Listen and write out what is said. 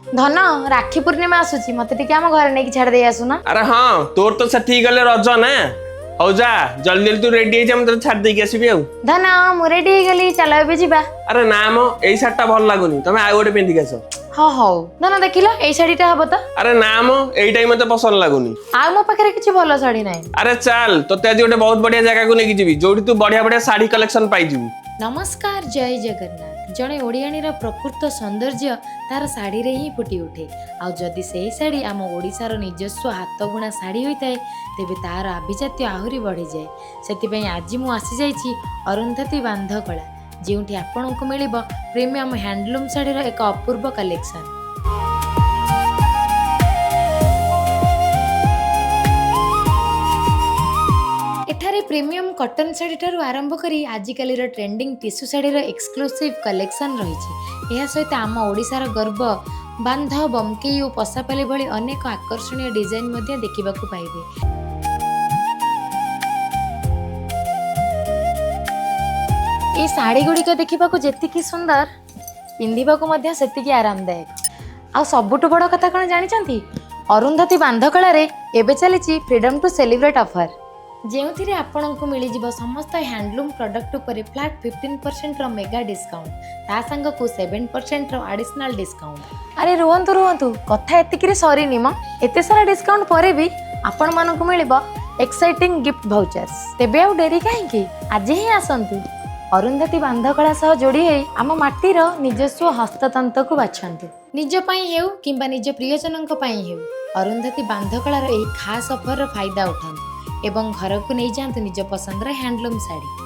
धन राखी पूर्णिमा आसुची मते टिके आम घर नहीं छाड़ दे आसुना। अरे हाँ तोर तो सेठी गले रज ना हौ जा जल्दी जल्दी तू रेडी हे जा हम तो छाड़ दे के आसीबी आ धन मु रेडी हे गली चलो एबे जीबा। अरे ना मो एई साटा भल लागुनी तमे आ गोटे पिंदी केसो हाँ हौ धन देखिलो एई साड़ीटा हबो त। अरे ना मो एईटाई मते पसंद लागुनी आ मो पाखरे किछि भलो साड़ी नाही। अरे चल तोते आज गोटे बहुत बढ़िया जगह को लेके जीवी जोठी तू बढ़िया बढ़िया साड़ी कलेक्शन पाई जीवी। नमस्कार जय जगन्नाथ। जड़े ओडियाणीर प्रकृत सौंदर्य तार शाढ़ी रे ही फुटी उठे आ जदि से शाढ़ी आम ओडिशार निजस्व हाथ बुणा शाढ़ी होता है तेबे तार आभिजात्य आहुरी बढ़ी जाए। से आज मु आसी जाइछि अरुंधति बांधकला जोठी आपको मिलिबो प्रीमियम हैंडलूम शाढ़ीर एक अपूर्व कलेक्शन। एठारे प्रीमियम कॉटन साड़ी ठारू आरंभ करी आजिकाली ट्रेंडिंग टिश्यू साड़ीर एक्सक्लूसिव कलेक्शन रही। यह सहित आम ओडिशार गर्व बांध बमकेयू पसापाली भली अनेक आकर्षणीय डिजाइन मध्य देखिबाकू पाइबे। ये साड़ी गुड़िक देखिबाकू जेतिकी सुंदर पिंधिबाकू मध्य सेतिकी आरामदायक। आ सबुठु बड़ कथा कोन जानिचंती अरुंधति बांधकला रे एबे चलीची फ्रीडम टू सेलिब्रेट ऑफर जो आपको मिल समस्त हैंडलूम प्रोडक्ट उपर फ्लैट 15% मेगा डिस्काउंट ता संग को 7% एडिशनल डिस्काउंट। अरे रुहंतु रुहंतु कथा एतिकी सरीनी म एते सारा डिस्काउंट परे भी आपण मानकु मिलिबो एक्साइटिंग गिफ्ट भाउचर्स। तेबे आ डेरी काहेकि आज ही आसंतु अरुंधति बांधकला सह जोड़ी है आम माटीर निजस्व हस्ततंत्र को बाछंतु निज पई हेउ किंबा निज प्रियजनक पई हेउ अरुंधति बांधकलार एही खास ऑफर फायदा उठांतु एवं घर को नहीं जातु निज पसंद हैंडलूम साड़ी।